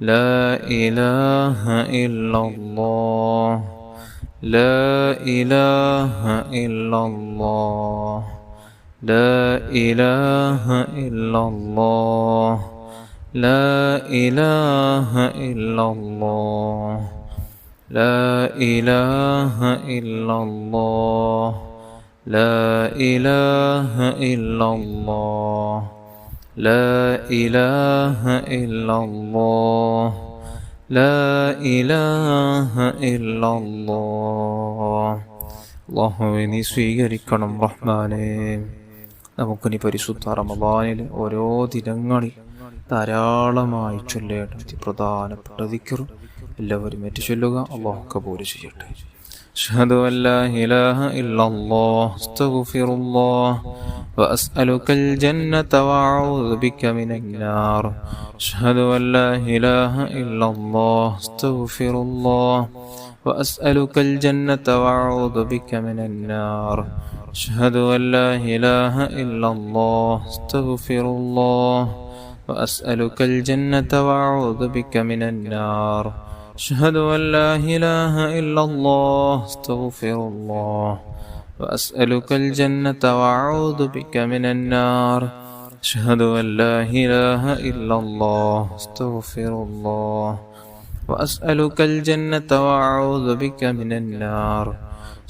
لا إله إلا الله لا إله إلا الله لا إله إلا الله لا إله إلا الله لا إله إلا الله لا إله إلا الله لا إله إلا الله لا إله إلا الله അല്ലാഹുവേ നീ സ്വീകരിക്കണം റഹ്മാനേ. നമുക്കിനി പരിശുദ്ധ റമദാനിലെ ഓരോ ദിനങ്ങളിൽ ധാരാളമായി ചൊല്ലേണ്ട പ്രധാനപ്പെട്ട ദിക്ർ എല്ലാവരും ഏറ്റു ചൊല്ലുക. അല്ലാഹു കബൂൽ ചെയ്യട്ടെ. അഷ്ഹദു അല്ലാ ഇലാഹ ഇല്ലല്ലാഹ് അസ്തഗ്ഫിറുല്ലാഹ് വഅസ്അലുകൽ ജന്നത വഅഊദു ബിക മിനന്നാർ. അഷ്ഹദു അല്ലാ ഇലാഹ ഇല്ലല്ലാഹ് അസ്തഗ്ഫിറുല്ലാഹ് വഅസ്അലുകൽ ജന്നത വഅഊദു ബിക മിനന്നാർ. അഷ്ഹദു അല്ലാ ഇലാഹ ഇല്ലല്ലാഹ് അസ്തഗ്ഫിറുല്ലാഹ് വഅസ്അലുകൽ ജന്നത വഅഊദു ബിക മിനന്നാർ. أشهد أن لا إله إلا الله أستغفر الله وأسألك الجنة وأعوذ بك من النار. أشهد أن لا إله إلا الله أستغفر الله وأسألك الجنة وأعوذ بك من النار.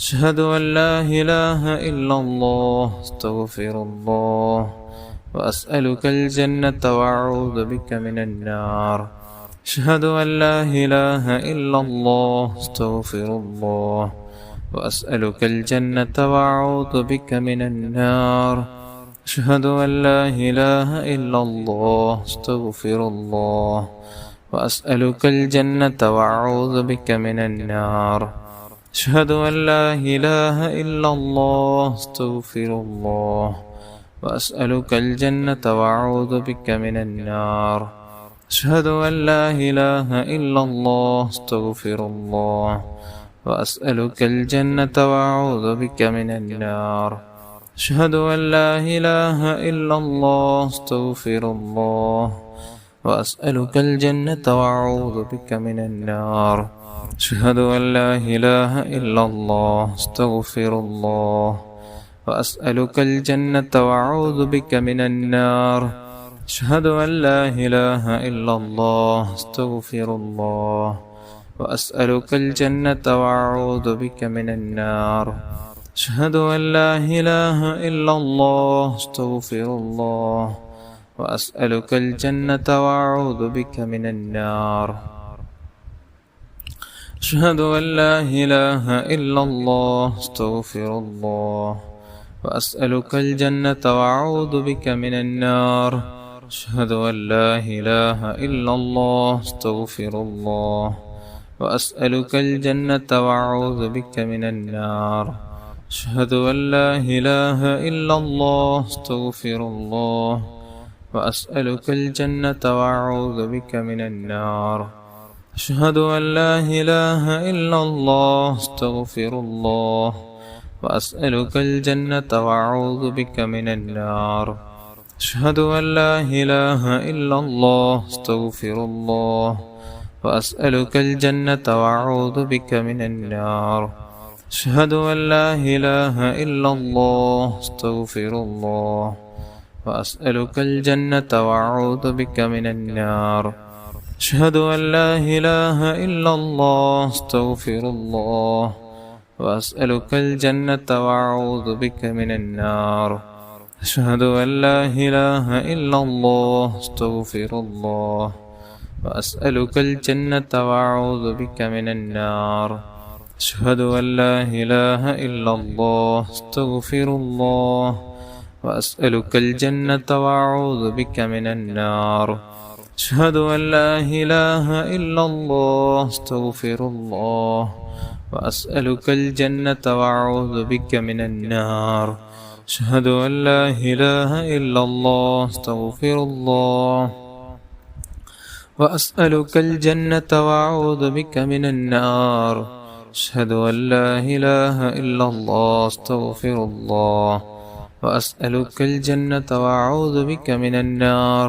أشهد أن لا إله إلا الله أستغفر الله وأسألك الجنة وأعوذ بك من النار. أشهد أن لا إله إلا الله أستغفر الله وأسألك الجنة وأعوذ بك من النار. أشهد أن لا إله إلا الله أستغفر الله وأسألك الجنة وأعوذ بك من النار. أشهد أن لا إله إلا الله أستغفر الله وأسألك الجنة وأعوذ بك من النار. أشهد أن لا إله إلا الله أستغفر الله وأسألك الجنة وأعوذ بك من النار. أشهد أن لا إله إلا الله أستغفر الله وأسألك الجنة وأعوذ بك من النار. أشهد أن لا إله إلا الله أستغفر الله وأسألك الجنة وأعوذ بك من النار. أشهد أن لا إله إلا الله أستغفر الله وأسألك الجنة وأعوذ بك من النار. أشهد أن لا إله إلا الله أستغفر الله وأسألك الجنة وأعوذ بك من النار. أشهد أن لا إله إلا الله أستغفر الله وأسألك الجنة وأعوذ بك من النار. أشهد أن لا إله إلا الله أستغفر الله وأسألك الجنة وأعوذ بك من النار. أشهد أن لا إله إلا الله أستغفر الله وأسألك الجنة وأعوذ بك من النار. أشهد أن لا إله إلا الله أستغفر الله وأسألك الجنة وأعوذ بك من النار. أشهد أن لا إله إلا الله أستغفر الله وأسألك الجنة وأعوذ بك من النار. أشهد أن لا إله إلا الله أستغفر الله وأسألك الجنة وأعوذ بك من النار. أشهد أن لا إله إلا الله أستغفر الله وأسألك الجنة وأعوذ بك من النار. أشهد أن لا إله إلا الله أستغفر الله وأسألك الجنة وأعوذ بك من النار. أشهد أن لا إله إلا الله أستغفر الله وأسألك الجنة وأعوذ بك من النار. أشهد أن لا إله إلا الله أستغفر الله وأسألك الجنة وأعوذ بك من النار. أشهد أن لا إله إلا الله أستغفر الله وأسألك الجنة وأعوذ بك من النار. أشهد أن لا إله إلا الله أستغفر الله وأسألك الجنة وأعوذ بك من النار.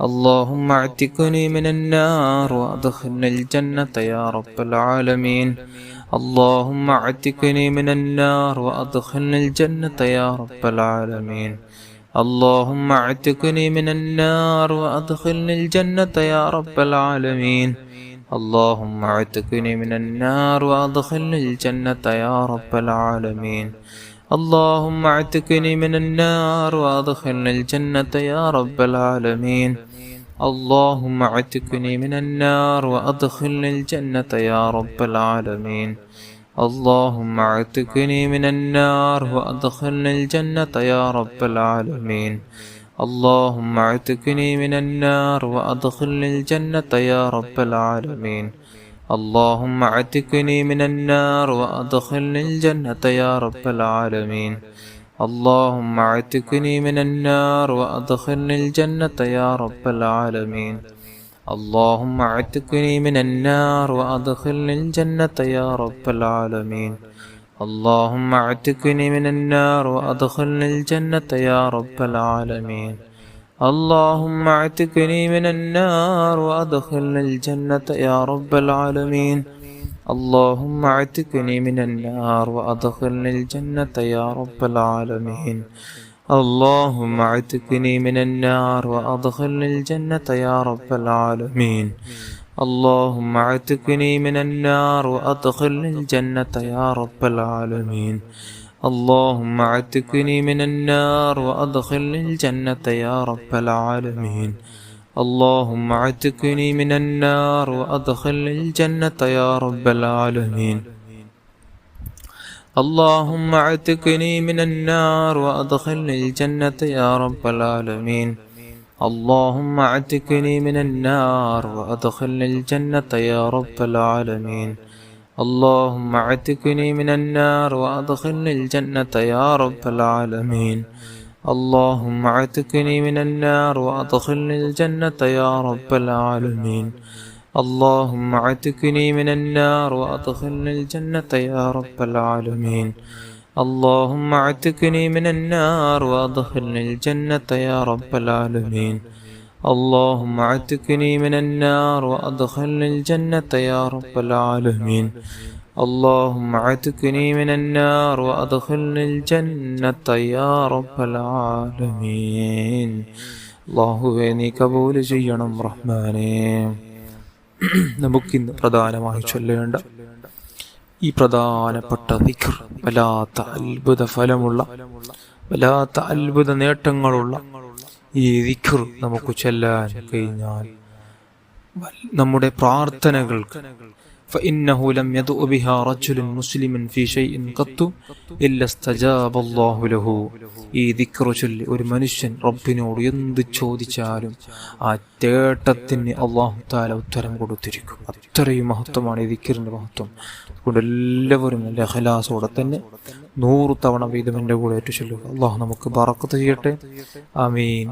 اللهم اعتقني من النار وأدخلني الجنة يا رب العالمين. اللهم اعتقني من النار وأدخلني الجنة يا رب العالمين. اللهم اعتقني من النار وأدخلني الجنة يا رب العالمين. اللهم اعتقني من النار وأدخلني الجنة يا رب العالمين. اللهم اعتقني من النار وأدخلني الجنة يا رب العالمين. اللهم اعتقني من النار وأدخلني الجنة يا رب العالمين. اللهم اعتقني من النار وأدخلني الجنة يا رب العالمين. اللهم اعتقني من النار وأدخلني الجنة يا رب العالمين. اللهم اعتقني من النار وأدخلني الجنة يا رب العالمين. اللهم اعتقني من النار وأدخلني الجنة يا رب العالمين. اللهم اعتقني من النار وأدخلني الجنة يا رب العالمين. اللهم اعتقني من النار وأدخلني الجنة يا رب العالمين. اللهم اعتقني من النار وأدخلني الجنة يا رب العالمين. اللهم اعتقني من النار وأدخلني الجنة يا رب العالمين. اللهم اعتقني من النار وأدخلني الجنة يا رب العالمين. اللهم اعتقني من النار وأدخلني الجنة يا رب العالمين. اللهم اعتقني من النار وأدخلني الجنة يا رب العالمين. اللهم اعتقني من النار وأدخلني الجنة يا رب العالمين. اللهم اعتقني من النار وأدخلني الجنة يا رب العالمين. اللهم اعتقني من النار وأدخلني الجنة يا رب العالمين. اللهم اعتقني من النار وأدخلني الجنة يا رب العالمين. اللهم اعتقني من النار وأدخلني الجنة يا رب العالمين. اللهم اعتقني من النار وأدخلني الجنة يا رب العالمين. اللهم اعتقني من النار وأدخلني الجنة يا رب العالمين. اللهم اعتقني من النار وأدخلني الجنة يا رب العالمين. اللهم اعتقني من النار وأدخلني الجنة يا رب العالمين. അല്ലാഹുവേ നീ കബൂൽ ചെയ്യണം റഹ്മാനേ. നമുക്കിന്ന് പ്രധാനമായി ചൊല്ലേണ്ട ഈ പ്രധാനപ്പെട്ട ദിക്ർ വല്ലാത്ത അത്ഭുത ഫലമുള്ള വല്ലാത്ത അത്ഭുത നേട്ടങ്ങളുള്ള ഈ ദിക്ർ നമുക്ക് ചൊല്ലാൻ കഴിഞ്ഞാൽ നമ്മുടെ പ്രാർത്ഥനകൾക്ക് فإنه لم يدع بها رجل مسلم في شيء قط إلا استجاب الله له. ഈ ദിക്ർ ചൊല്ലി ഒരു മനുഷ്യൻ റബ്ബിനോട് എന്ത് ചോദിച്ചാലും ആ തേട്ടത്തിന് അല്ലാഹു തആല ഉത്തരം കൊടുത്തിരിക്കും. അത്രയും മഹത്വമാണ് ഈ ദിക്റിന്റെ മഹത്വം. അതുകൊണ്ട് എല്ലാവരും നല്ല ഇഖ്ലാസോടെ തന്നെ 100 തവണ വീതം എൻ്റെ കൂടെ ഏറ്റു ചൊല്ലുക. അല്ലാഹു നമുക്ക് ബറക്കത്ത് ചെയ്യട്ടെ. ആമീൻ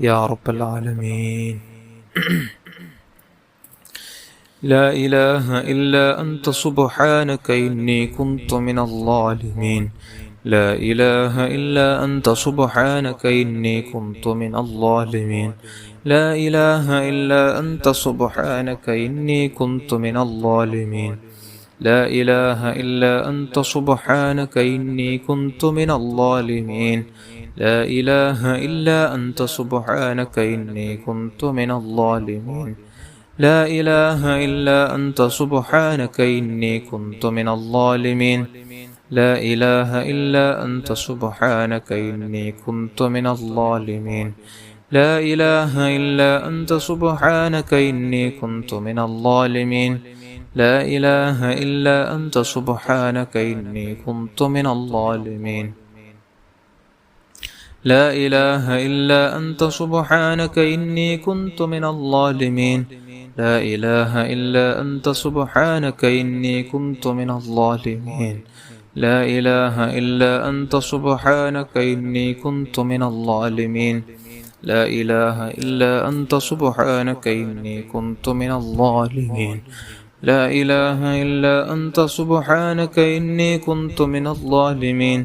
യാ റബ്ബൽ ആലമീൻ. لا إله إلا أنت سبحانك إني كنت من الظالمين. لا إله إلا أنت سبحانك إني كنت من الظالمين. لا إله إلا أنت سبحانك إني كنت من الظالمين. لا إله إلا أنت سبحانك إني كنت من الظالمين. لا إله إلا أنت سبحانك إني كنت من الظالمين. لا إله إلا أنت سبحانك إني كنت من الظالمين. لا إله إلا أنت سبحانك إني كنت من الظالمين. لا إله إلا أنت سبحانك إني كنت من الظالمين. لا إله إلا أنت سبحانك إني كنت من الظالمين. لا إله إلا أنت سبحانك إني كنت من الظالمين. لا إله إلا أنت سبحانك إني كنت من الظالمين. لا إله إلا أنت سبحانك إني كنت من الظالمين. لا إله إلا أنت سبحانك إني كنت من الظالمين. لا إله إلا أنت سبحانك إني كنت من الظالمين.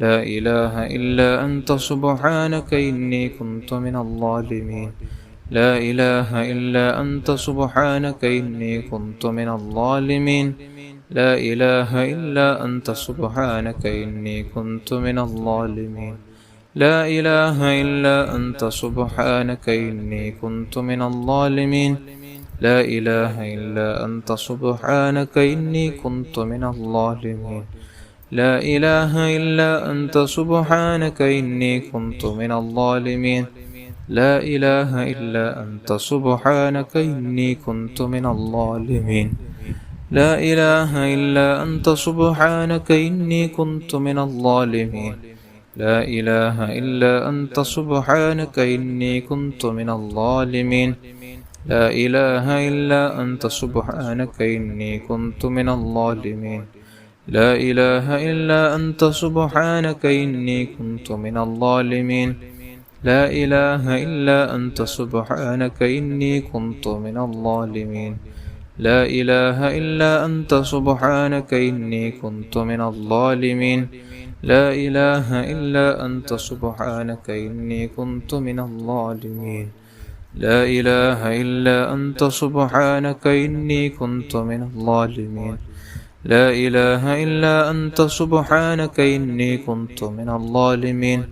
لا إله إلا أنت سبحانك إني كنت من الظالمين. لا إله إلا أنت سبحانك إني كنت من الظالمين لا إله إلا أنت سبحانك إني كنت من الظالمين لا إله إلا أنت سبحانك إني كنت من الظالمين لا إله إلا أنت سبحانك إني كنت من الظالمين لا إله إلا أنت سبحانك إني كنت من الظالمين لا إله إلا أنت سبحانك إني كنت من الظالمين لا إله إلا أنت سبحانك إني كنت من الظالمين لا إله إلا أنت سبحانك إني كنت من الظالمين لا إله إلا أنت سبحانك إني كنت من الظالمين لا إله إلا أنت سبحانك إني كنت من الظالمين لا إله إلا أنت سبحانك إني كنت من الظالمين لا إله إلا أنت سبحانك إني كنت من الظالمين لا إله إلا أنت سبحانك إني كنت من الظالمين لا إله إلا أنت سبحانك إني كنت من الظالمين لا إله إلا أنت سبحانك إني كنت من الظالمين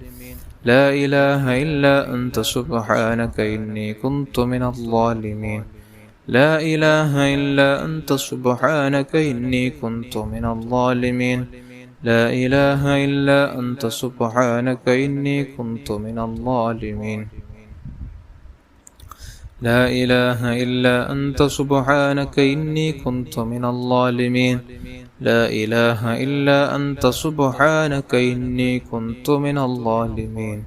لا إله إلا أنت سبحانك إني كنت من الظالمين لا إله إلا أنت سبحانك إني كنت من الظالمين لا إله إلا أنت سبحانك إني كنت من الظالمين لا إله إلا أنت سبحانك إني كنت من الظالمين لا إله إلا أنت سبحانك إني كنت من الظالمين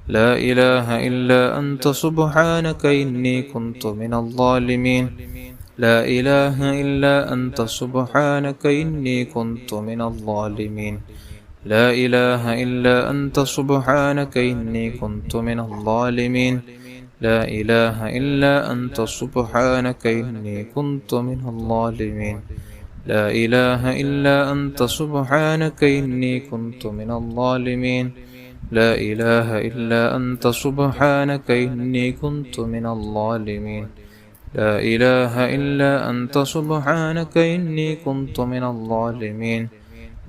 لا إله إلا أنت سبحانك إني كنت من الظالمين لا إله إلا أنت سبحانك إني كنت من الظالمين لا إله إلا أنت سبحانك إني كنت من الظالمين لا إله إلا أنت سبحانك إني كنت من الظالمين لا إله إلا أنت سبحانك إني كنت من الظالمين لا إله إلا أنت سبحانك إني كنت من الظالمين لا إله إلا أنت سبحانك إني كنت من الظالمين لا إله إلا أنت سبحانك إني كنت من الظالمين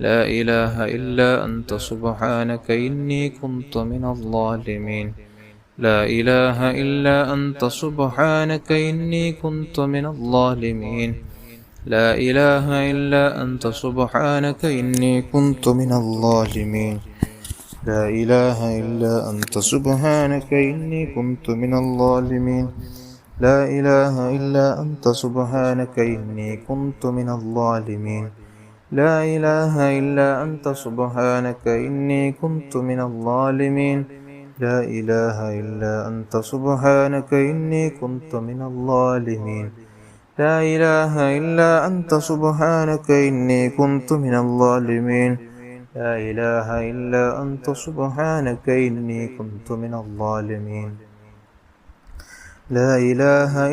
لا إله إلا أنت سبحانك إني كنت من الظالمين لا إله إلا أنت سبحانك إني كنت من الظالمين لا إله إلا أنت سبحانك إني كنت من الظالمين لا إله إلا أنت سبحانك إني كنت من الظالمين لا إله إلا أنت سبحانك إني كنت من الظالمين لا إله إلا أنت سبحانك إني كنت من الظالمين لا إله إلا أنت سبحانك إني كنت من الظالمين لا إله إلا أنت سبحانك إني كنت من الظالمين لا إله إلا أنت سبحانك إني كنت من الظالمين لا إله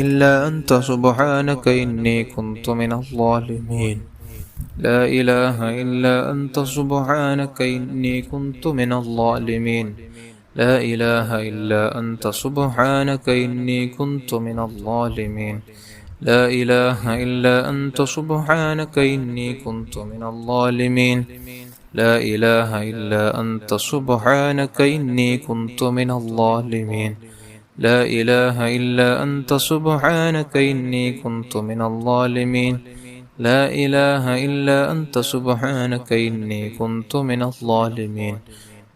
إلا أنت سبحانك إني كنت من الظالمين لا إله إلا أنت سبحانك إني كنت من الظالمين لا إله إلا أنت سبحانك إني كنت من الظالمين لا إله إلا أنت سبحانك إني كنت من الظالمين لا إله إلا أنت سبحانك إني كنت من الظالمين لا إله إلا أنت سبحانك إني كنت من الظالمين لا إله إلا أنت سبحانك إني كنت من الظالمين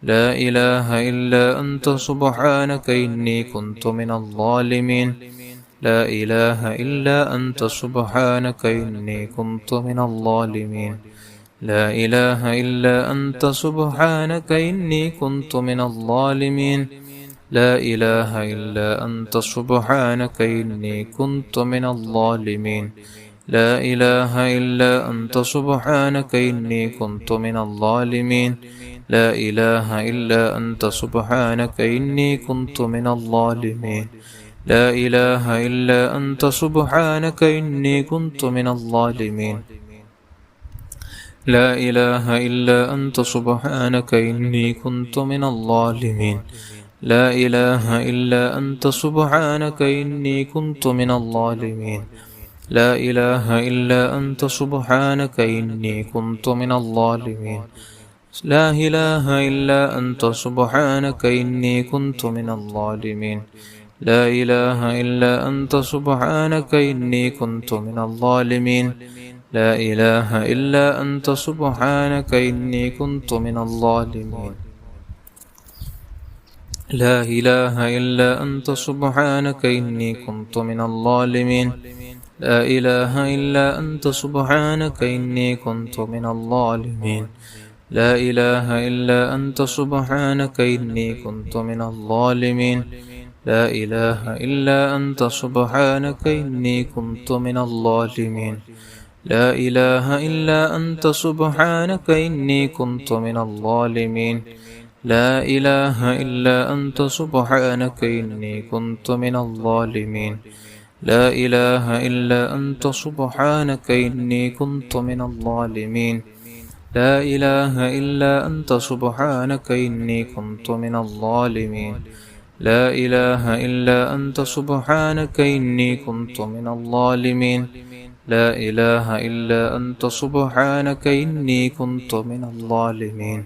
لا إله إلا أنت سبحانك إني كنت من الظالمين لا إله إلا أنت سبحانك إني كنت من الظالمين لا إله إلا أنت سبحانك إني كنت من الظالمين لا إله إلا أنت سبحانك إني كنت من الظالمين لا إله إلا أنت سبحانك إني كنت من الظالمين لا إله إلا أنت سبحانك إني كنت من الظالمين لا إله إلا أنت سبحانك إني كنت من الظالمين لا إله إلا أنت سبحانك إني كنت من الظالمين لا إله إلا أنت سبحانك إني كنت من الظالمين لا إله إلا أنت سبحانك إني كنت من الظالمين لا إله إلا أنت سبحانك إني كنت من الظالمين لا إله إلا أنت سبحانك إني كنت من الظالمين لا إله إلا أنت سبحانك إني كنت من الظالمين لا إله إلا أنت سبحانك إني كنت من الظالمين لا إله إلا أنت سبحانك إني كنت من الظالمين لا إله إلا أنت سبحانك إني كنت من الظالمين لا إله إلا أنت سبحانك إني كنت من الظالمين لا إله إلا أنت سبحانك إني كنت من الظالمين لا إله إلا أنت سبحانك إني كنت من الظالمين لا إله إلا أنت سبحانك إني كنت من الظالمين لا إله إلا أنت سبحانك إني كنت من الظالمين لا إله إلا أنت سبحانك إني كنت من الظالمين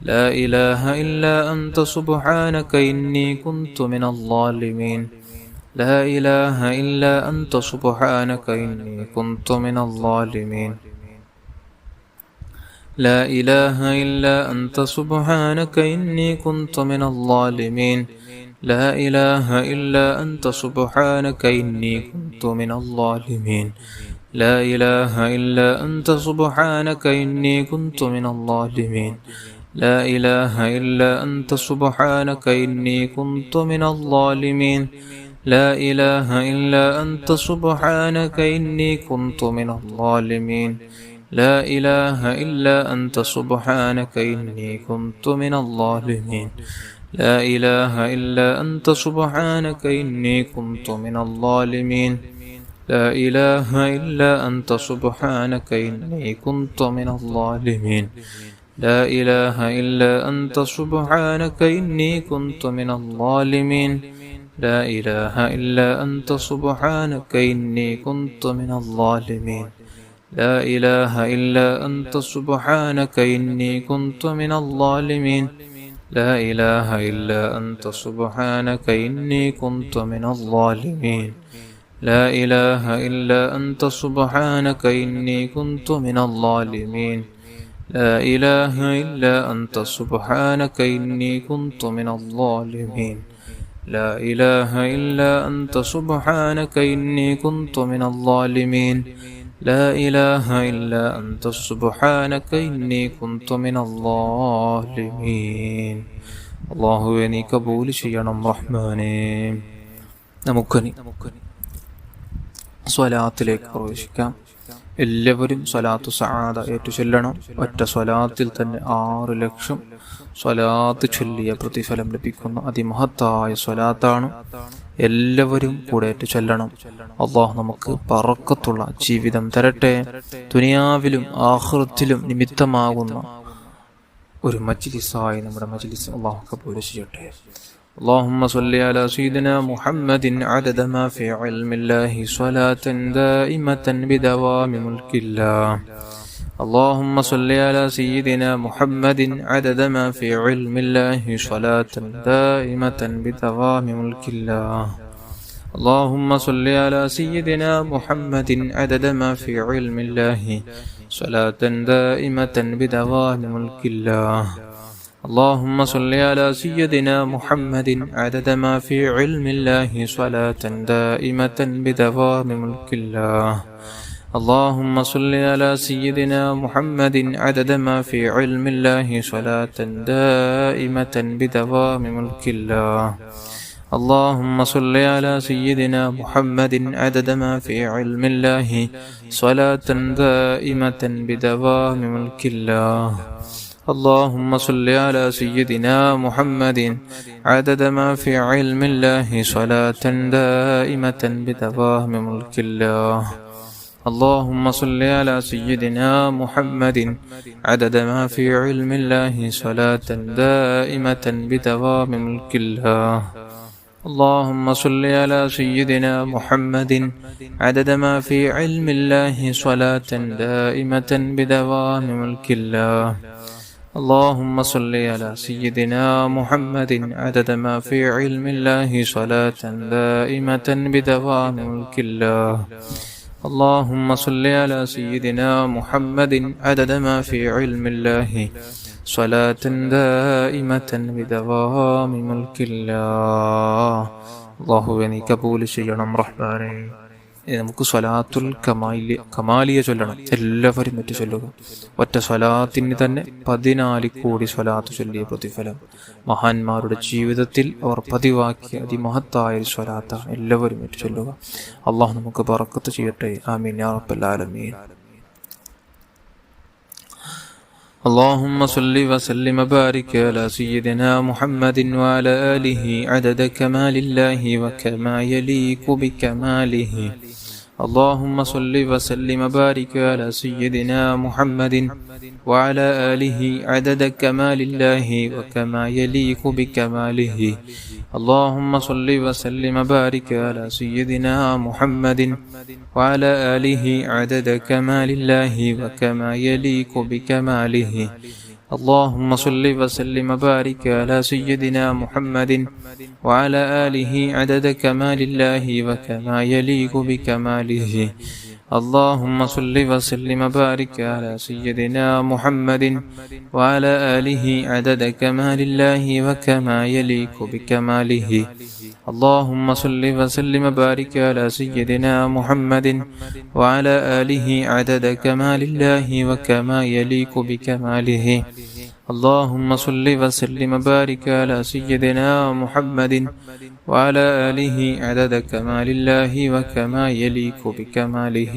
لا إله إلا أنت سبحانك إني كنت من الظالمين لا إله إلا أنت سبحانك إني كنت من الظالمين لا إله إلا أنت سبحانك إني كنت من الظالمين لا إله إلا أنت سبحانك إني كنت من الظالمين لا إله إلا أنت سبحانك إني كنت من الظالمين لا إله إلا أنت سبحانك إني كنت من الظالمين لا إله إلا أنت سبحانك إني كنت من الظالمين لا إله إلا أنت سبحانك إني كنت من الظالمين لا إله إلا أنت سبحانك إني كنت من الظالمين لا إله إلا أنت سبحانك إني كنت من الظالمين لا إله إلا أنت سبحانك إني كنت من الظالمين لا إله إلا أنت سبحانك إني كنت من الظالمين لا إله إلا أنت سبحانك إني كنت من الظالمين لا إله إلا أنت سبحانك إني كنت من الظالمين لا إله إلا أنت سبحانك إني كنت من الظالمين لا إله إلا أنت سبحانك إني كنت من الظالمين لا إله إلا أنت سبحانك إني كنت من الظالمين لا إله إلا أنت سبحانك إني كنت من الظالمين لا إله إلا أنت سبحانك إني كنت من الظالمين അല്ലാഹുവേ നീ കബൂൽ ചെയ്യണം റഹ്മാനേ. നമുക്കനി സ്വലാത്തിലേക്ക് പ്രവേശിക്കാം. എല്ലാവരും സ്വലാത്തു സആദ ഏറ്റു ചൊല്ലണം. ഒറ്റ സ്വലാത്തിൽ തന്നെ 6 ലക്ഷം സ്വലാത്ത് ചൊല്ലിയ പ്രതിഫലം ലഭിക്കുന്ന അതിമഹത്തായ സ്വലാത്താണ്. എല്ലാവരും കൂടെ ഏറ്റു ചൊല്ലണം. അല്ലാഹു നമുക്ക് ബറക്കത്തുള്ള ജീവിതം തരട്ടെ. ദുനിയാവിലും ആഖിറത്തിലും നിമിത്തമാകുന്ന ഒരു മജ്ലിസായി നമ്മുടെ മജ്ലിസ് അല്ലാഹു കബൂൽ ചെയ്യട്ടെ. اللهم صل على سيدنا محمد عدد ما في علم الله صلاة دائمة بدوام ملك الله. اللهم صل على سيدنا محمد عدد ما في علم الله صلاة دائمة بدوام ملك الله. اللهم صل على سيدنا محمد عدد ما في علم الله صلاة دائمة بدوام ملك الله. اللهم صل على سيدنا محمد عدد ما في علم الله صلاة دائمة بدوام ملك الله. اللهم صل على سيدنا محمد عدد ما في علم الله صلاة دائمة بدوام ملك الله. اللهم صل على سيدنا محمد عدد ما في علم الله صلاة دائمة بدوام ملك الله. اللهم صل على سيدنا محمد عدد ما في علم الله صلاة دائمة بدوام ملك الله. اللهم صل على سيدنا محمد عدد ما في علم الله صلاة دائمة بدوام ملك الله. اللهم صل على سيدنا محمد عدد ما في علم الله صلاة دائمة بدوام ملك الله. اللهم صل على سيدنا محمد عدد ما في علم الله صلاة دائمة بدوام ملك الله. اللهم صل على سيدنا محمد عدد ما في علم الله صلاة دائمة بدوام ملك الله. അല്ലാഹുവേ നീ കബൂൽ ചെയ്യണം റഹ്മാനേ. നമുക്ക് സ്വലാത്തുൽ കമാലിയ ചൊല്ലണം. എല്ലാവരും മറ്റു ചൊല്ലുക. ഒറ്റ സ്വലാത്തിന് തന്നെ 14 കോടി സ്വലാത്ത് ചൊല്ലിയ പ്രതിഫലം മഹാന്മാരുടെ ജീവിതത്തിൽ അവർ പതിവാക്കിയ അതിമഹത്തായ സ്വലാത്താണ്. എല്ലാവരും മറ്റു ചൊല്ലുക. അള്ളാഹു നമുക്ക് ബറക്കത്ത് ചെയ്യട്ടെ. ആമീൻ യാ റബ്ബൽ ആലമീൻ. اللهم صل وسلم وبارك على سيدنا محمد وعلى آله عدد كمال الله وكما يليق بكماله. اللهم صل وسلم وبارك على سيدنا محمد وعلى آله عدد كمال الله وكما يليق بكماله. اللهم صل وسلم وبارك على سيدنا محمد وعلى آله عدد كمال الله وكما يليق بكماله. اللهم صل وسلم وبارك على سيدنا محمد وعلى آله عدد كمال الله وكما يليق بكماله. اللهم صل وسلم وبارك على سيدنا محمد وعلى آله عدد كمال الله وكما يليق بكماله. اللهم صل وسلم وبارك على سيدنا محمد وعلى آله عدد كمال الله وكما يليق بكماله. اللهم صل وسلم وبارك على سيدنا محمد وعلى آله عدد كمال الله وكما يليق بكماله.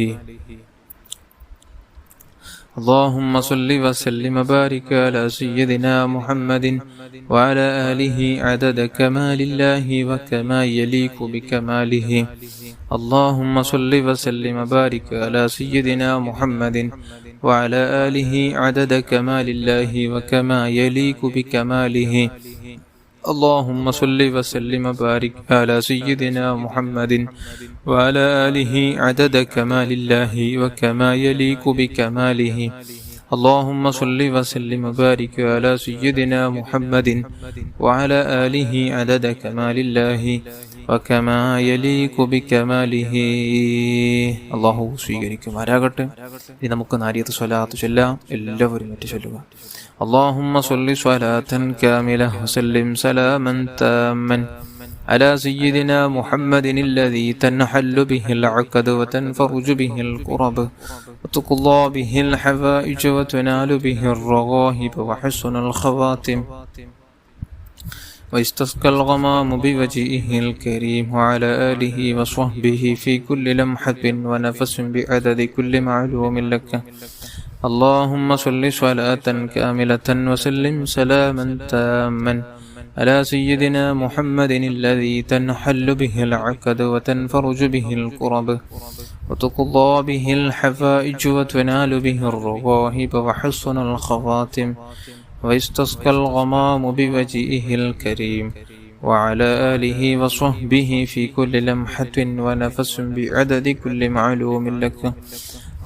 اللهم صل وسلم وبارك على سيدنا محمد وعلى آله عدد كمال الله وكما يليق بكماله. اللهم صل وسلم وبارك على سيدنا محمد وعلى آله عدد كمال الله وكما يليق بكماله. اللهم صل وسلم وبارك على سيدنا محمد وعلى آله عدد كمال الله وكما يليق بكماله. اللهم صل وسلم وبارك على سيدنا محمد وعلى آله عدد كمال الله وكما يليق بكماله. അല്ലാഹു സ്വീകരിക്കുമാറാകട്ടെ. ഇനി നമുക്ക് നാരിയത്ത് സ്വലാത്ത് ചൊല്ലാം. എല്ലാവരും മറ്റു ചൊല്ലുക. اللهم صل صلاة كاملة وسلم سلاما تاما على سيدنا محمد الذي تنحل به العقد وتنفرج به الكرب وتقضى به الحوائج وتنال به الرغائب وحسن الخواتم ويستسقى الغمام بوجهه الكريم وعلى آله وصحبه في كل لمحة ونفس بعدد كل معلوم لك. اللهم صل صلاة كاملة وسلم سلاما تاما على سيدنا محمد الذي تنحل به العقد وتنفرج به الكرب وتقضى به الحوائج وتنال به الرغائب وحسن الخواتم ويستسقى الغمام بوجهه الكريم وعلى آله وصحبه في كل لمحة ونفس بعدد كل معلوم لك.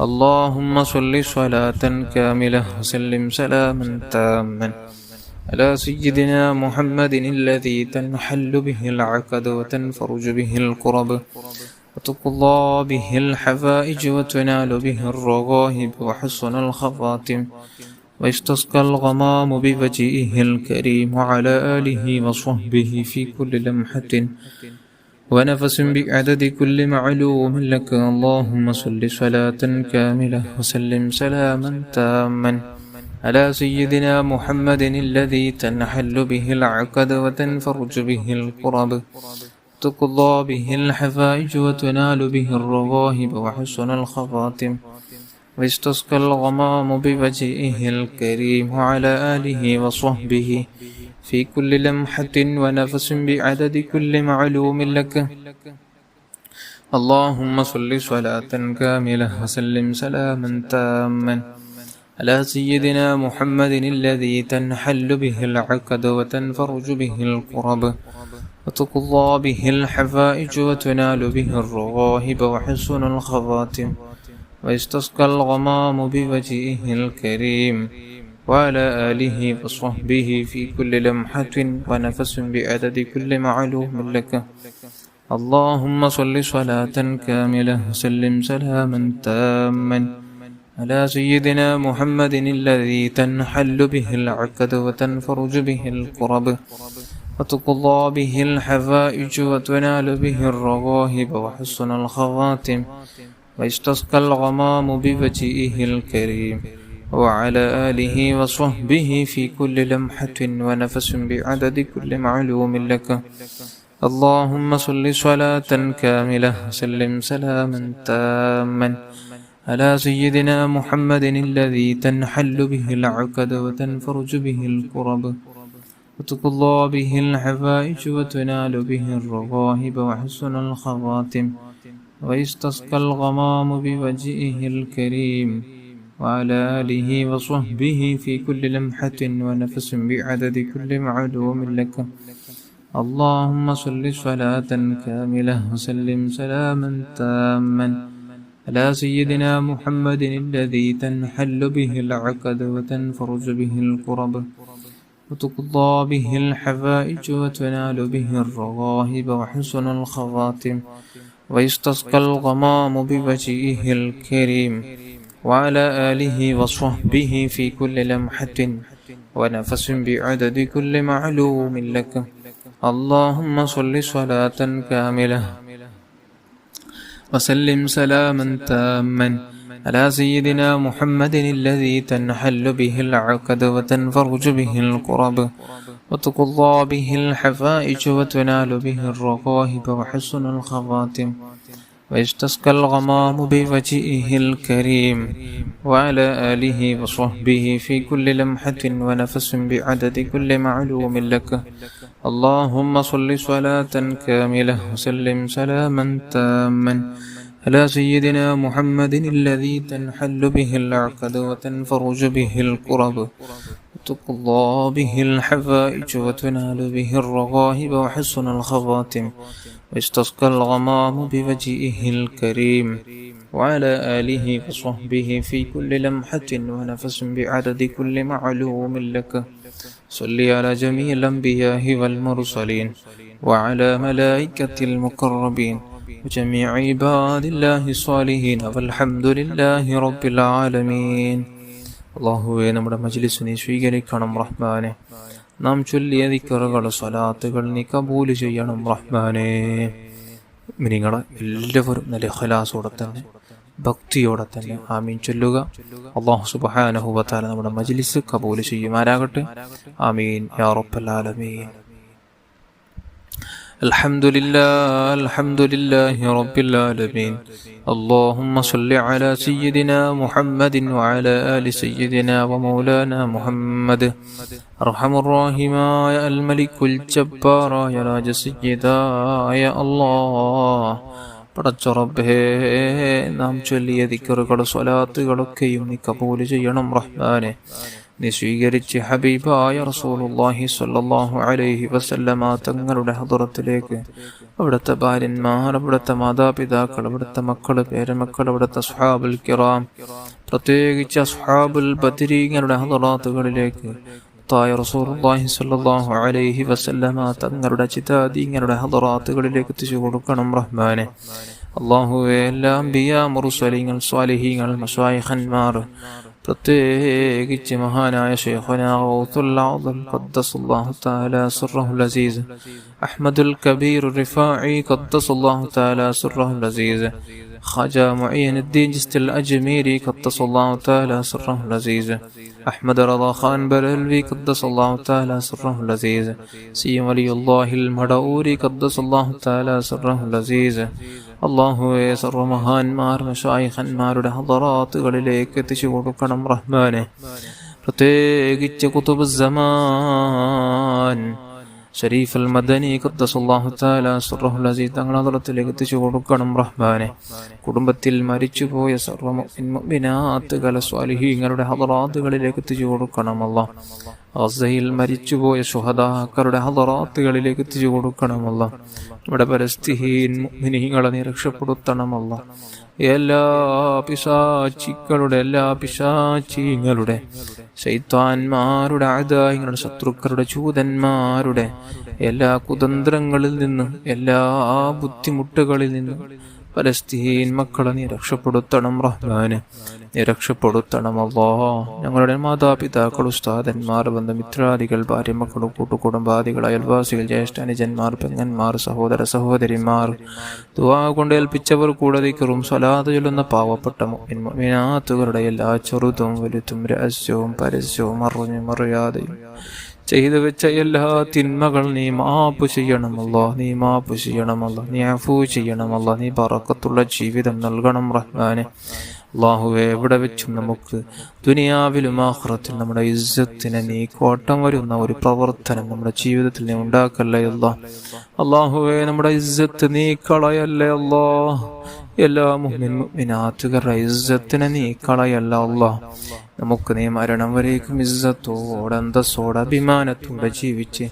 اللهم صل صلاة كاملة وسلم سلاما تاما على سيدنا محمد الذي تنحل به العقد وتنفرج به الكرب وتقضى به الحوائج وتنال به الرغائب وحسن الخواتم ويستسقى الغمام بوجهه الكريم وعلى آله وصحبه في كل لمحة ونفس بعدد كل معلوم لك. اللهم صل صلاة كاملة وسلم سلاما تاما على سيدنا محمد الذي تنحل به العقد وتنفرج به الكرب تقضى به الحوائج وتنال به الرغائب وحسن الخواتم ويستسقى الغمام بوجهه الكريم وعلى آله وصحبه في كل لمحة ونفس بعدد كل معلوم لك. اللهم صل صلاة كاملة وسلم سلاما تاما على سيدنا محمد الذي تنحل به العقد وتنفرج به الكرب وتقضى به الحفائج وتنال به الرغائب وحسن الخواتم ويستسقى الغمام بوجهه الكريم وعلى آله وصحبه في كل لمحة ونفس بعدد كل معلوم لك. اللهم صل صلاة كاملة وسلم سلاما تاما على سيدنا محمد الذي تنحل به العقد وتنفرج به الكرب وتقضى به الحفائج وتنال به الرغائب وحسن الخواتم ويستسقى الغمام بوجهه الكريم وعلى آله وصحبه في كل لمحة ونفس بعدد كل معلوم لك. اللهم صل صلاة كاملة وسلم سلاما تاما على سيدنا محمد الذي تنحل به العقد وتنفرج به الكرب وتقضى به الحفائج وتنال به الرغائب وحسن الخواتم ويستسقى الغمام بوجهه الكريم وعلى آله وصحبه في كل لمحة ونفس بعدد كل معلوم لك. اللهم صل صلاة كاملة وسلم سلاما تاما على سيدنا محمد الذي تنحل به العقد وتنفرج به الكرب وتقضى به الحفائج وتنال به الرغائب وحسن الخواتم ويستسقى الغمام بوجهه الكريم وعلى آله وصحبه في كل لمحة ونفس بعدد كل معلوم لك. اللهم صل صلاة كاملة وسلم سلاما تاما على سيدنا محمد الذي تنحل به العقد وتنفرج به الكرب وتقضى به الحفائج وتنال به الرغائب وحسن الخواتم ويستسقى الغمام بوجهه الكريم وعلى آله وصحبه في كل لمحة ونفس بعدد كل معلوم لك. اللهم صل صلاة كاملة وسلم سلاما تاما على سيدنا محمد الذي تنحل به العقد وتنفرج به الكرب وتقضى به الحفائج وتنال به الرغائب وحسن الخواتم ويستسقى الغمام بوجهه الكريم وعلى آله وصحبه في كل لمحة ونفس بعدد كل معلوم لك. صل على جميع الأنبياء والمرسلين وعلى ملائكة المقربين وجميع عباد الله الصالحين والحمد لله رب العالمين. അല്ലാഹുവേ, നമ്മുടെ മജ്ലിസിനെ സ്വീകരിക്കണം റഹ്മാനെ. നാം ചൊല്ലിയ ദിക്റുകൾ സ്വലാത്തുകൾ നീ കബൂൽ ചെയ്യണം റഹ്മാനേ. നിങ്ങളെ എല്ലാവരും നല്ല ഇഖ്ലാസോടെ തന്നെ ഭക്തിയോടെ തന്നെ ആമീൻ ചൊല്ലുക. അല്ലാഹു സുബ്ഹാനഹു വ തആല നമ്മുടെ മജ്ലിസ് കബൂൽ ചെയ്യുമാറാകട്ടെ. ആമീൻ യാ റബ്ബൽ ആലമീൻ. الحمد لله رب العالمين. اللهم صل على سيدنا محمد وعلى آل سيدنا ومولانا محمد. أرحم الراحمين يا الملك الجبار يا راج سيدا يا الله. പടച്ച റബ്ബേ, നാം ചൊല്ലിയ ദിക്റുകൾ സ്വലാത്തുകളൊക്കെയും നീ കബൂൽ ചെയ്യണം റഹ്മാനെ. നീ സ്വീകരിച്ച് ഹബീബായ റസൂലുള്ളാഹി സ്വല്ലല്ലാഹു അലൈഹി വസല്ലമ തങ്ങളുടെ ഹദറത്തിലേക്ക് അവിടുത്തെ ഭാര്യന്മാർ, അവിടുത്തെ മാതാപിതാക്കൾ, അവിടുത്തെ മക്കൾ, പേരമക്കൾ, അവിടുത്തെ അസ്ഹാബുൽ കിറാം, പ്രത്യേകിച്ച് അസ്ഹാബുൽ ബദരീങ്ങളുടെ ഹദറാത്തുകളിലേക്ക് റസൂലുള്ളാഹി സ്വല്ലല്ലാഹു അലൈഹി വസല്ലമ തങ്ങളുടെ ചിതാദീങ്ങളുടെ ഹദറാത്തുകളിലേക്ക് എത്തിച്ചു കൊടുക്കണം റഹ്മാനെ. അല്ലാഹുവേ, എല്ലാ അംബിയാ, മുർസലീങ്ങൾ, സ്വാലിഹീങ്ങൾ, മശായിഖന്മാർ, പ്രത്യേകിച്ച് മഹാനായ ശൈഖുനാ ഗൗസുൽ അഅ്ദം ഖദ്ദസല്ലാഹു തആല സിർറഹുൽ അസീസ് അഹ്മദുൽ കബീർ റിഫാഇ ഖദ്ദസല്ലാഹു തആല സിർറഹുൽ അസീസ് ഖാജ മുഈനുദ്ദീൻ ജിസ്തുൽ അജ്മീരി ഖദ്ദസല്ലാഹു തആല സിർറഹുൽ അസീസ് അഹ്മദ് റളാ ഖാൻ ബറൽവി ഖദ്ദസല്ലാഹു തആല സിർറഹുൽ അസീസ് സയ്യിദ് വലിയുല്ലാഹിൽ മദഊരി ഖദ്ദസല്ലാഹു തആല സിർറഹുൽ അസീസ്. അല്ലാഹുവേ, സർവ്വമഹാന്മാർ, മശായിഖന്മാരുടെ ഹദറാത്തുകളിലേക്ക് എത്തിച്ചു കൊടുക്കണം റഹ്മാനെ. പ്രത്യേകിച്ച് ഖുതുബുസ്സമാൻ ഷരീഫ് അൽ മദനി ഖദ്ദസല്ലാഹു തആല സിർറഹുൽ അസീസ് തങ്ങളുടെ ഹദ്റത്തിലേക്ക് എത്തിച്ചു കൊടുക്കണം റഹ്മാനെ. കുടുംബത്തിൽ മരിച്ചുപോയ സർവ്വ മുഅ്മിനാത്തുകളെ സ്വാലിഹീങ്ങളുടെ ഹദ്റാത്തുകളിലേക്ക് എത്തിച്ചു കൊടുക്കണം അല്ലാഹ്. ഗസയിൽ മരിച്ചുപോയ ശുഹദാക്കളുടെ ഹദ്റാത്തുകളിലേക്ക് എത്തിച്ചു കൊടുക്കണം അല്ലാഹ്. നമ്മുടെ പലസ്തീൻ മുഅ്മിനീങ്ങളെ നീ രക്ഷപ്പെടുത്തണം അല്ലാഹ്. എല്ലാ പിശാചിങ്ങളുടെ ശൈത്താന്മാരുടെ അഅദായികളുടെ ശത്രുക്കളുടെ ജൂതന്മാരുടെ എല്ലാ കുതന്ത്രങ്ങളിൽ നിന്നും എല്ലാ ബുദ്ധിമുട്ടുകളിൽ നിന്നും പലസ്തീൻ മക്കളെ നീ രക്ഷപ്പെടുത്തണം റഹ്മാനെ, നീ രക്ഷപ്പെടുത്തണം അല്ലാഹ്. ഞങ്ങളുടെ മാതാപിതാക്കൾ, ഉസ്താദന്മാർ, ബന്ധുമിത്രാദികൾ, ഭാര്യമക്കൾ, കൂട്ടുകുടുംബാദികൾ, അയൽവാസികൾ, ജ്യേഷ്ഠാനുജന്മാർ, പെങ്ങന്മാർ, സഹോദര സഹോദരിമാർ, ദുആ കൊണ്ട് ഏൽപ്പിച്ചവർ, കൂടെ ദിക്റും സ്വലാത്ത് ചൊല്ലുന്ന പാവപ്പെട്ട മുഅ്മിനാത്തുകളുടെ എല്ലാ ചെറുതും വലുതും രഹസ്യവും പരസ്യവും അറിഞ്ഞും അറിയാതെയും ചെയ്തു വെച്ച എല്ലാ തിന്മകൾ നീ മാപ്പ് ചെയ്യണമല്ലോ, നീ മാപ്പ് ചെയ്യണമല്ലോ, നീ അഫൂ ചെയ്യണമല്ലോ, നീ ബറക്കത്തുള്ള ജീവിതം നൽകണം റഹ്മാനെ. അല്ലാഹുവേ, എവിടെ വെച്ചും നമുക്ക് ദുനിയാവിലും ആഖിറത്തിലും നമ്മുടെ ഇസ്സത്തിനെ നീ കോട്ടം വരുന്ന ഒരു പ്രവർത്തനം നമ്മുടെ ജീവിതത്തിൽ നീ ഉണ്ടാക്കല്ലേ അല്ലാഹ്. അല്ലാഹുവേ, നമ്മുടെ ഇസ്സത്ത് നീ കളയല്ലേ അല്ലാഹ്. എല്ലാ മുഅ്മിനാത്തുകളുടെ ഇസ്സത്തിനെ നീ കളയല്ല അല്ലാഹ്. നമുക്ക് നീ മരണം വരേക്കും ഇസ്സത്തോടെ, അന്തസ്സോടെ, അഭിമാനത്തോടെ ജീവിച്ച്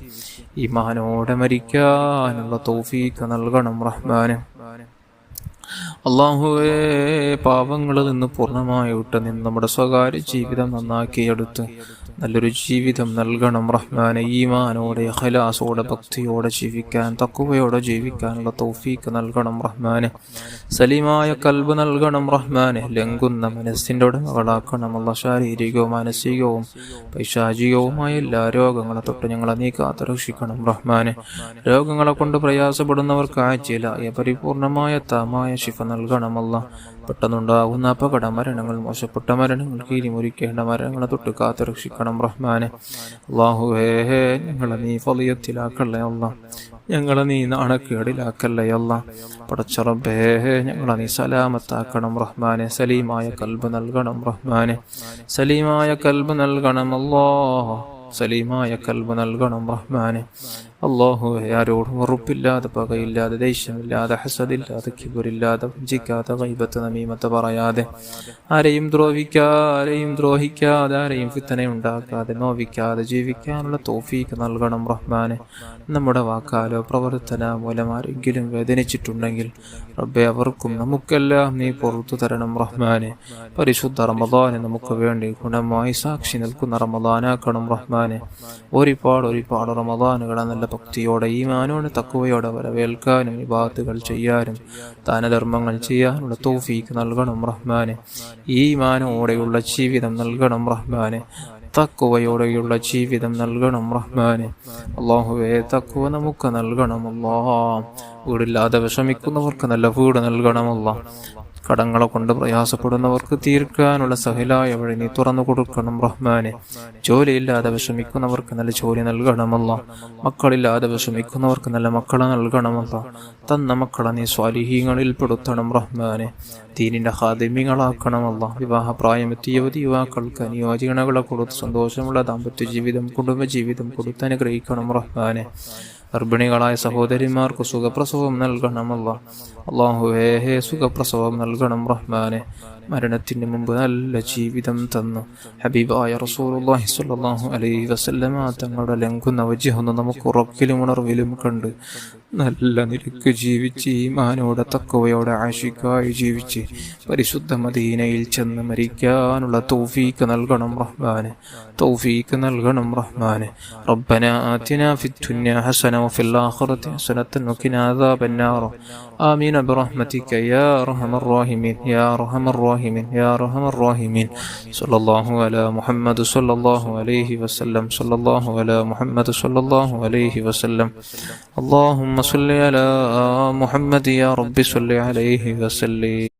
ഈമാനോടെ മരിക്കാനുള്ള തൗഫീഖ് നൽകണം റഹ്മാനെ. അല്ലാഹുവേ, പാപങ്ങളിൽ നിന്ന് പൂർണ്ണമായി വിട്ട് നിന്ന് നമ്മുടെ സ്വകാര്യ ജീവിതം നന്നാക്കിയെടുത്ത് നല്ലൊരു ജീവിതം നൽകണം റഹ്മാനെ. ഈമാനോടെ, ഇഖ്ലാസോടെ, ഭക്തിയോടെ ജീവിക്കാൻ, തഖ്വയോടെ ജീവിക്കാനുള്ള തൗഫീഖ് നൽകണം റഹ്മാനെ. സലീമായ കൽബ് നൽകണം റഹ്മാനെ. ലംഘുന്ന മനസ്സിൻ്റെ ഉടമകളാക്കണം അല്ലാഹ്. ശാരീരികവും മാനസികവും പൈശാചികവുമായ എല്ലാ രോഗങ്ങളെ തൊട്ട് ഞങ്ങളെ നീ കാത്തുരക്ഷിക്കണം റഹ്മാനെ. രോഗങ്ങളെ കൊണ്ട് പ്രയാസപ്പെടുന്നവർക്ക് ആജിലായ പരിപൂർണമായ താമായ ശിഫ നൽകണം അല്ലാഹ്. പെട്ടെന്നുണ്ടാകുന്ന അപകട മരണങ്ങൾ, മോശപ്പെട്ട മരണങ്ങൾ, കീരിമുറിക്കേണ്ട മരണങ്ങളെ തൊട്ട് കാത്തുരക്ഷിക്കണം റഹ്മാനെ. അല്ലാഹുവേ, ഞങ്ങളെ നീ ഫളിയത്തിലാക്കല്ലേ അല്ലാഹ്. ഞങ്ങളെ നീ നാണക്കേടിലാക്കല്ലേ അല്ലാഹ്. പടച്ച റബ്ബേ, ഞങ്ങളെ നീ സലാമത്താക്കണം റഹ്മാനെ. സലീമായ കൽബ് നൽകണം റഹ്മാനെ. സലീമായ കൽബ് നൽകണം അല്ലാഹ്. സലീമായ കൽബ് നൽകണം റഹ്മാനെ. അല്ലാഹുവേ, ആരോടും വെറുപ്പില്ലാതെ, പകയില്ലാതെ, ദേഷ്യമില്ലാതെ, ഹസദില്ലാതെ, കിബറില്ലാതെ, വഞ്ചിക്കാതെ, ഗൈബത്ത് നമീമത്ത് പറയാതെ, ആരെയും ദ്രോഹിക്കാതെ, ആരെയും ഫിത്തനയുണ്ടാക്കാതെ, നോവിക്കാതെ ജീവിക്കാനുള്ള തൗഫീഖ് നൽകണം റഹ്മാനെ. നമ്മുടെ വാക്കാലോ പ്രവർത്തന മൂലം ആരെങ്കിലും വേദനിച്ചിട്ടുണ്ടെങ്കിൽ റബ്ബേ, അവർക്കും നമുക്കെല്ലാം നീ പുറത്തു തരണം റഹ്മാനെ. പരിശുദ്ധ റമദാനെ നമുക്ക് വേണ്ടി ഗുണമായി സാക്ഷി നിൽക്കുന്ന റമദാനാക്കണം റഹ്മാനെ. ഒരുപാട് റമദാനുകളെ നല്ല ഭക്തിയോടെ, ഈമാനോടെ, തഖ്വയോടെ വരവേൽക്കാനും ഇബാദത്തുകൾ ചെയ്യാനും ദാനധർമ്മങ്ങൾ ചെയ്യാനുള്ള തൗഫീഖ് നൽകണം റഹ്മാനെ. ഈമാനോടെയുള്ള ജീവിതം നൽകണം റഹ്മാനെ. തഖ്വയോടെയുള്ള ജീവിതം നൽകണം റഹ്മാനെ. അല്ലാഹുവേ, തഖ്വ നമുക്ക് നൽകണം അല്ലാഹ്. വീടില്ലാതെ വിഷമിക്കുന്നവർക്ക് നല്ല വീട് നൽകണം അല്ലാഹ്. കടങ്ങളെ കൊണ്ട് പ്രയാസപ്പെടുന്നവർക്ക് തീർക്കാനുള്ള സഹലായ വഴി നീ തുറന്നു കൊടുക്കണം റഹ്മാനെ. ജോലിയില്ലാതെ വിഷമിക്കുന്നവർക്ക് നല്ല ജോലി നൽകണമല്ല. മക്കളില്ലാതെ വിഷമിക്കുന്നവർക്ക് നല്ല മക്കളെ നൽകണമല്ല. തന്ന മക്കളെ നീ സ്വാലിഹീങ്ങളിൽ പെടുത്തണം റഹ്മാനെ. ദീനിന്റെ ഖാദിമികളാക്കണമല്ല. വിവാഹപ്രായമെത്തിയ യുവാക്കൾക്ക് അനുയോജ്യകളെ കൊടുത്ത് സന്തോഷമുള്ള ദാമ്പത്യ ജീവിതം, കുടുംബജീവിതം കൊടുത്ത് അനുഗ്രഹിക്കണം റഹ്മാനെ. ഗർഭിണികളായ സഹോദരിമാർക്ക് സുഖപ്രസവം നൽകണമല്ല. അല്ലാഹുവേ, സുഖപ്രസവം നൽകണം റഹ്മാനെ. മരണത്തിന് മുമ്പ് നല്ല ജീവിതം തന്നു ഹബീബായ റസൂലുള്ളാഹി സ്വല്ലല്ലാഹു അലൈഹി വസല്ലമ തങ്ങളുടെ ലംഘുന്ന വജ്ഹൊന്ന് നമുക്ക് ഉറക്കിലും ഉണർവിലും കണ്ട് നല്ല നിലയ്ക്ക് ജീവിച്ച് ഈമാനോടെ തഖ്വയോടെ ആശിക്കായി ജീവിച്ച് പരിശുദ്ധ മദീനയിൽ ചെന്ന് മരിക്കാനുള്ള തൗഫീഖ് നൽകണം റഹ്മാനെ. തൗഫീഖ് നൽകണം റഹ്മാനെ. റബ്ബനാ ആതിനാ ഫിദ്ദുനിയാ ഹസന വഫിൽ ആഖിറതി ഹസനതൻ വഖിനാ അദാബന്നാർ. ആമീൻ ബിറഹ്മതിക യാ അർഹമർ റഹീമീൻ യാ അർഹമർ റഹീമീൻ യാ അർഹമർ റഹീമീൻ. സല്ലല്ലാഹു അലാ മുഹമ്മദ് സല്ലല്ലാഹു അലൈഹി വസല്ലം. സല്ലല്ലാഹു അലാ മുഹമ്മദ് സല്ലല്ലാഹു അലൈഹി വസല്ലം. اللهم صل على محمد يا رب صل عليه وسلم.